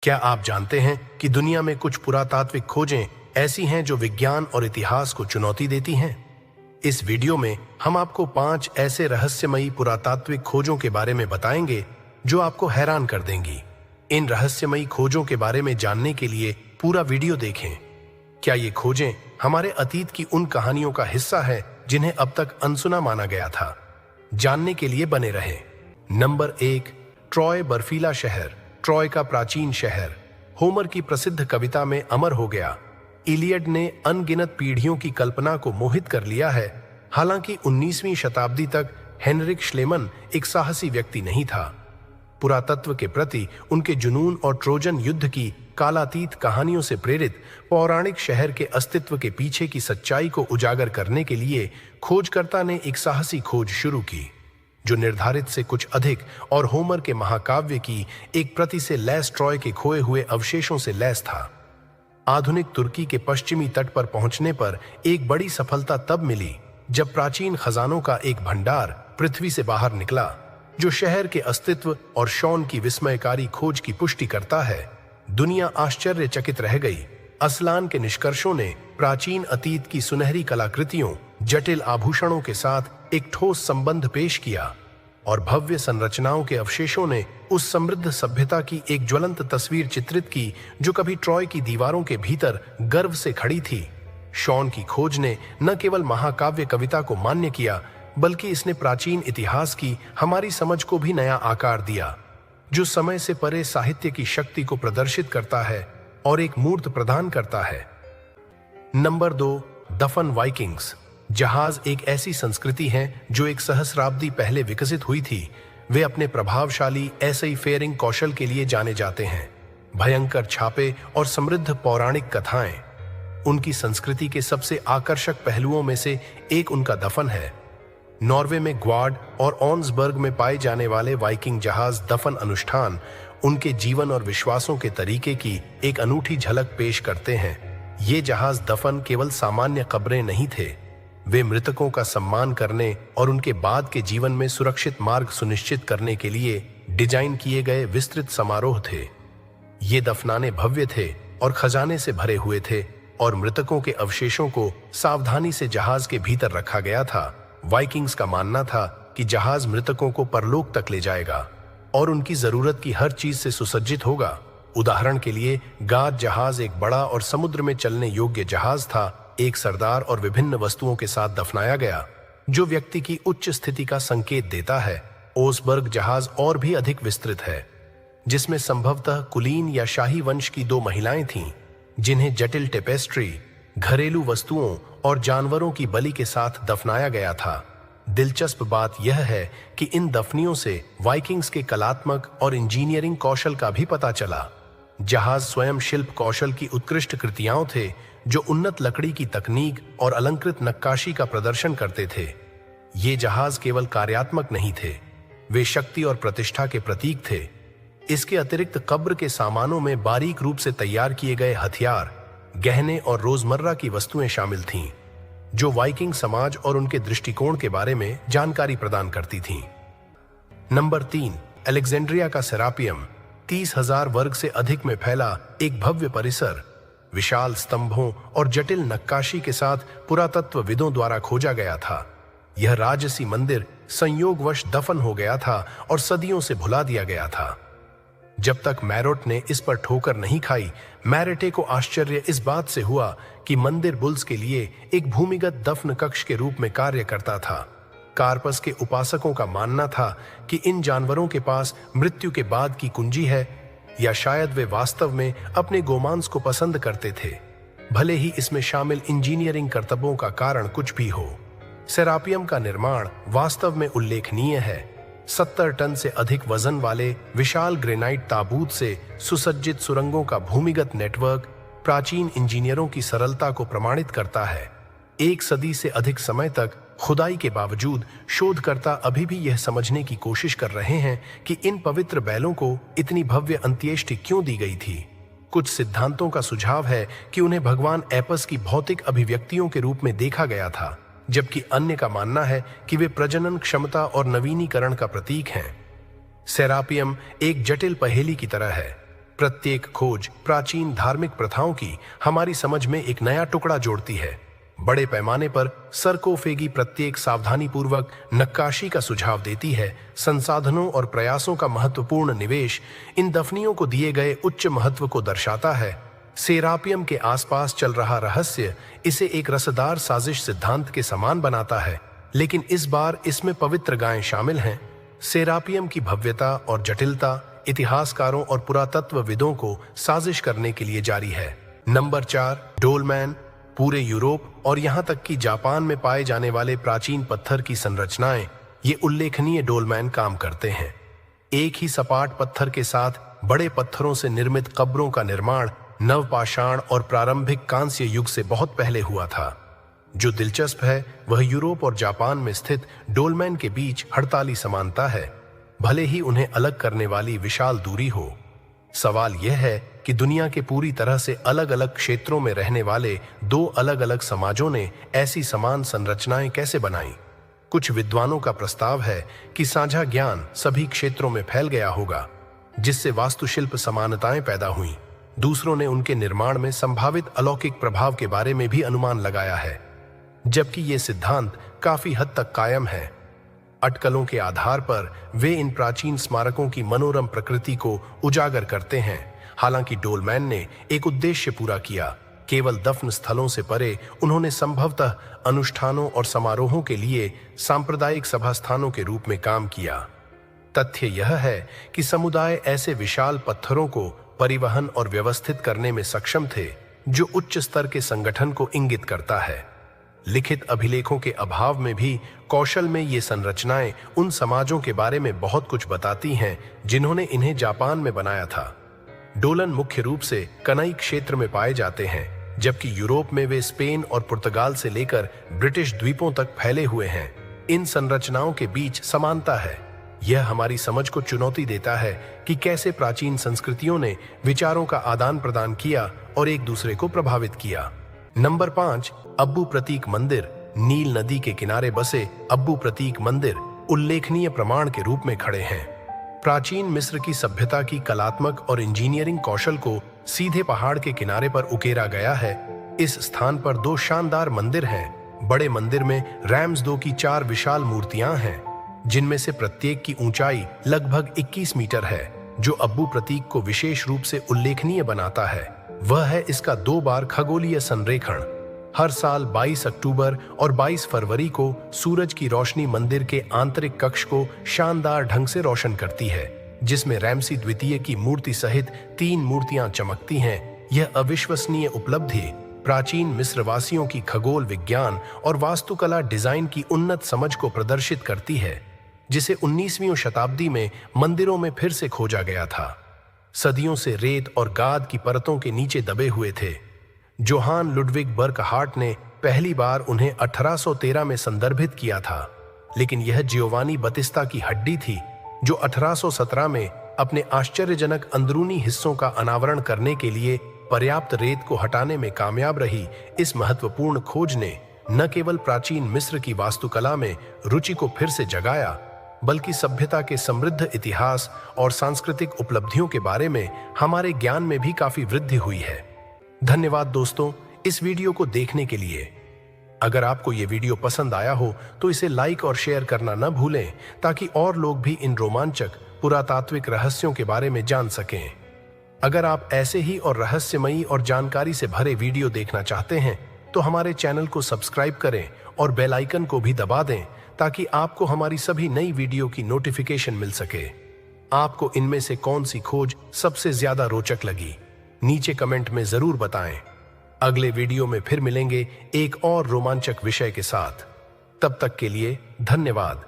क्या आप जानते हैं कि दुनिया में कुछ पुरातात्विक खोजें ऐसी हैं जो विज्ञान और इतिहास को चुनौती देती हैं? इस वीडियो में हम आपको 5 ऐसे रहस्यमयी पुरातात्विक खोजों के बारे में बताएंगे जो आपको हैरान कर देंगी। इन रहस्यमयी खोजों के बारे में जानने के लिए पूरा वीडियो देखें। क्या ये खोजें हमारे अतीत की उन कहानियों का हिस्सा है जिन्हें अब तक अनसुना माना गया था? जानने के लिए बने रहें। नंबर 1, ट्रॉय बर्फीला शहर। ट्रॉय का प्राचीन शहर होमर की प्रसिद्ध कविता में अमर हो गया। इलियड ने अनगिनत पीढ़ियों की कल्पना को मोहित कर लिया है। हालांकि 19वीं शताब्दी तक हेनरिक श्लेमन एक साहसी व्यक्ति नहीं था। पुरातत्व के प्रति उनके जुनून और ट्रोजन युद्ध की कालातीत कहानियों से प्रेरित पौराणिक शहर के अस्तित्व के पीछे की सच्चाई को उजागर करने के लिए खोजकर्ता ने एक साहसी खोज शुरू की, जो निर्धारित से कुछ अधिक और होमर के महाकाव्य की एक प्रति से लैस ट्रॉय के खोए हुए अवशेषों से लैस था। आधुनिक तुर्की के पश्चिमी तट पर पहुंचने पर एक बड़ी सफलता तब मिली जब प्राचीन खजानों का एक भंडार पृथ्वी से बाहर निकला, जो शहर के अस्तित्व और शॉन की विस्मयकारी खोज की पुष्टि करता है। दुनिया आश्चर्यचकित रह गई। असलान के निष्कर्षों ने प्राचीन अतीत की सुनहरी कलाकृतियों, जटिल आभूषणों के साथ एक ठोस संबंध पेश किया, और भव्य संरचनाओं के अवशेषों ने उस समृद्ध सभ्यता की एक ज्वलंत तस्वीर चित्रित की जो कभी ट्रॉय की दीवारों के भीतर गर्व से खड़ी थी। शॉन की खोज ने न केवल महाकाव्य कविता को मान्य किया, बल्कि इसने प्राचीन इतिहास की हमारी समझ को भी नया आकार दिया, जो समय से परे साहित्य की शक्ति को प्रदर्शित करता है और एक मूर्त प्रदान करता है। नंबर 2, दफन वाइकिंग्स। जहाज एक ऐसी संस्कृति है जो एक सहस्राब्दी पहले विकसित हुई थी। वे अपने प्रभावशाली ऐसे फेयरिंग कौशल के लिए जाने जाते हैं। भयंकर छापे और समृद्ध पौराणिक कथाएं उनकी संस्कृति के सबसे आकर्षक पहलुओं में से एक उनका दफन है। नॉर्वे में ग्वाड और ऑन्सबर्ग में पाए जाने वाले वाइकिंग जहाज दफन अनुष्ठान उनके जीवन और विश्वासों के तरीके की एक अनूठी झलक पेश करते हैं। ये जहाज दफन केवल सामान्य कब्रें नहीं थे, वे मृतकों का सम्मान करने और उनके बाद के जीवन में सुरक्षित मार्ग सुनिश्चित करने के लिए डिजाइन किए गए विस्तृत समारोह थे। ये दफनाने भव्य थे और खजाने से भरे हुए थे, और मृतकों के अवशेषों को सावधानी से जहाज के भीतर रखा गया था। वाइकिंग्स का मानना था कि जहाज मृतकों को परलोक तक ले जाएगा और उनकी जरूरत की हर चीज से सुसज्जित होगा। उदाहरण के लिए, गाद जहाज एक बड़ा और समुद्र में चलने योग्य जहाज था। एक सरदार और विभिन्न वस्तुओं के साथ दफनाया गया, जो व्यक्ति की उच्च स्थिति का संकेत देता है। ओसबर्ग जहाज और भी अधिक विस्तृत है, जिसमें संभवतः कुलीन या शाही वंश की 2 महिलाएं थीं, जिन्हें जटिल टेपेस्ट्री, घरेलू वस्तुओं और जानवरों की बलि के साथ दफनाया गया था। दिलचस्प बात यह है कि इन दफनियों से वाइकिंग्स के कलात्मक और इंजीनियरिंग कौशल का भी पता चला। जहाज स्वयं शिल्प कौशल की उत्कृष्ट कृतियां थे, जो उन्नत लकड़ी की तकनीक और अलंकृत नक्काशी का प्रदर्शन करते थे। ये जहाज केवल कार्यात्मक नहीं थे, वे शक्ति और प्रतिष्ठा के प्रतीक थे। इसके अतिरिक्त कब्र के सामानों में बारीक रूप से तैयार किए गए हथियार, गहने और रोजमर्रा की वस्तुएं शामिल थीं, जो वाइकिंग समाज और उनके दृष्टिकोण के बारे में जानकारी प्रदान करती थीं। नंबर 3, अलेक्जेंड्रिया का सेरापियम। 30,000 वर्ग से अधिक में फैला एक भव्य परिसर, विशाल स्तंभों और जटिल नक्काशी के साथ पुरातत्वविदों द्वारा खोजा गया था। यह राजसी मंदिर संयोगवश दफन हो गया था और सदियों से भुला दिया गया था। जब तक मैरोट ने इस पर ठोकर नहीं खाई, मैरेटे को आश्चर्य इस बात से हुआ कि मंदिर बुल्स के लिए एक भूमिगत दफन कक्ष के रूप में कार्य करता था। कार्पस के उपासकों का मानना था कि इन जानवरों के पास मृत्यु के बाद की कुंजी है, या शायद वे वास्तव में अपने गोमांस को पसंद करते थे, भले ही इसमें शामिल इंजीनियरिंग करतबों का कारण कुछ भी हो। सेरापियम का निर्माण वास्तव में उल्लेखनीय है। 70 टन से अधिक वजन वाले विशाल ग्रेनाइट ताबूत से सुसज्जित सुरंगों का भूमिगत नेटवर्क प्राचीन इंजीनियरों की सरलता को प्रमाणित करता है। 1 सदी से अधिक समय तक खुदाई के बावजूद शोधकर्ता अभी भी यह समझने की कोशिश कर रहे हैं कि इन पवित्र बैलों को इतनी भव्य अंत्येष्टि क्यों दी गई थी। कुछ सिद्धांतों का सुझाव है कि उन्हें भगवान एपस की भौतिक अभिव्यक्तियों के रूप में देखा गया था, जबकि अन्य का मानना है कि वे प्रजनन क्षमता और नवीनीकरण का प्रतीक हैं। सेरापियम एक जटिल पहेली की तरह है। प्रत्येक खोज प्राचीन धार्मिक प्रथाओं की हमारी समझ में एक नया टुकड़ा जोड़ती है। बड़े पैमाने पर सरकोफेगी प्रत्येक सावधानीपूर्वक नक्काशी का सुझाव देती है। संसाधनों और प्रयासों का महत्वपूर्ण निवेश इन दफनियों को दिए गए उच्च महत्व को दर्शाता है। सेरापियम के आसपास चल रहा रहस्य इसे एक रसदार साजिश सिद्धांत के समान बनाता है, लेकिन इस बार इसमें पवित्र गायें शामिल हैं। सेरापियम की भव्यता और जटिलता इतिहासकारों और पुरातत्वविदों को साजिश करने के लिए जारी है। नंबर 4, डोलमैन। पूरे यूरोप और यहां तक कि जापान में पाए जाने वाले प्राचीन पत्थर की संरचनाएं ये उल्लेखनीय डोलमैन काम करते हैं। एक ही सपाट पत्थर के साथ बड़े पत्थरों से निर्मित कब्रों का निर्माण नवपाषाण और प्रारंभिक कांस्य युग से बहुत पहले हुआ था। जो दिलचस्प है वह यूरोप और जापान में स्थित डोलमैन के बीच हड़ताली समानता है, भले ही उन्हें अलग करने वाली विशाल दूरी हो। सवाल यह है कि दुनिया के पूरी तरह से अलग अलग क्षेत्रों में रहने वाले दो अलग अलग समाजों ने ऐसी समान संरचनाएं कैसे बनाई। कुछ विद्वानों का प्रस्ताव है कि साझा ज्ञान सभी क्षेत्रों में फैल गया होगा, जिससे वास्तुशिल्प समानताएं पैदा हुई। दूसरों ने उनके निर्माण में संभावित अलौकिक प्रभाव के बारे में भी अनुमान लगाया है, जबकि ये सिद्धांत काफी हद तक कायम है। अटकलों के आधार पर वे इन प्राचीन स्मारकों की मनोरम प्रकृति को उजागर करते हैं। हालांकि डोलमैन ने एक उद्देश्य पूरा किया। केवल दफन स्थलों से परे उन्होंने संभवतः अनुष्ठानों और समारोहों के लिए सांप्रदायिक सभा स्थानों के रूप में काम किया। तथ्य यह है कि समुदाय ऐसे विशाल पत्थरों को परिवहन और व्यवस्थित करने में सक्षम थे, जो उच्च स्तर के संगठन को इंगित करता है। लिखित अभिलेखों के अभाव में भी कौशल में ये संरचनाएं उन समाजों के बारे में बहुत कुछ बताती हैं जिन्होंने इन्हें जापान में बनाया था। डोलन मुख्य रूप से कनाई क्षेत्र में पाए जाते हैं, जबकि यूरोप में वे स्पेन और पुर्तगाल से लेकर ब्रिटिश द्वीपों तक फैले हुए हैं। इन संरचनाओं के बीच समानता है। यह हमारी समझ को चुनौती देता है कि कैसे प्राचीन संस्कृतियों ने विचारों का आदान प्रदान किया और एक दूसरे को प्रभावित किया। नंबर 5, अब्बू प्रतीक मंदिर। नील नदी के किनारे बसे अब्बू प्रतीक मंदिर उल्लेखनीय प्रमाण के रूप में खड़े हैं। प्राचीन मिस्र की सभ्यता की कलात्मक और इंजीनियरिंग कौशल को सीधे पहाड़ के किनारे पर उकेरा गया है। इस स्थान पर दो शानदार मंदिर हैं। बड़े मंदिर में रैम्स 2 की 4 विशाल मूर्तियां हैं, जिनमें से प्रत्येक की ऊंचाई लगभग 21 मीटर है। जो अब्बू प्रतीक को विशेष रूप से उल्लेखनीय बनाता है वह है इसका 2 बार खगोलीय संरेखण। हर साल 22 अक्टूबर और 22 फरवरी को सूरज की रोशनी मंदिर के आंतरिक कक्ष को शानदार ढंग से रोशन करती है, जिसमें रैमसी द्वितीय की मूर्ति सहित 3 मूर्तियां चमकती हैं। यह अविश्वसनीय उपलब्धि प्राचीन मिस्रवासियों की खगोल विज्ञान और वास्तुकला डिजाइन की उन्नत समझ को प्रदर्शित करती है, जिसे 19वीं शताब्दी में मंदिरों में फिर से खोजा गया था। सदियों से रेत और गाद की परतों के नीचे दबे हुए थे। जोहान लुडविग बर्कहार्ट ने पहली बार उन्हें 1813 में संदर्भित किया था, लेकिन यह जियोवानी बतिस्ता की हड्डी थी जो 1817 में अपने आश्चर्यजनक अंदरूनी हिस्सों का अनावरण करने के लिए पर्याप्त रेत को हटाने में कामयाब रही। इस महत्वपूर्ण खोज ने न केवल प्राचीन मिस्र की वास्तुकला में रुचि को फिर से जगाया, बल्कि सभ्यता के समृद्ध इतिहास और सांस्कृतिक उपलब्धियों के बारे में हमारे ज्ञान में भी काफी वृद्धि हुई है। धन्यवाद दोस्तों इस वीडियो को देखने के लिए। अगर आपको ये वीडियो पसंद आया हो तो इसे लाइक और शेयर करना न भूलें, ताकि और लोग भी इन रोमांचक पुरातात्विक रहस्यों के बारे में जान सकें। अगर आप ऐसे ही और रहस्यमयी और जानकारी से भरे वीडियो देखना चाहते हैं तो हमारे चैनल को सब्सक्राइब करें और बेल आइकन को भी दबा दें, ताकि आपको हमारी सभी नई वीडियो की नोटिफिकेशन मिल सके। आपको इनमें से कौन सी खोज सबसे ज्यादा रोचक लगी, नीचे कमेंट में जरूर बताएं। अगले वीडियो में फिर मिलेंगे एक और रोमांचक विषय के साथ। तब तक के लिए धन्यवाद।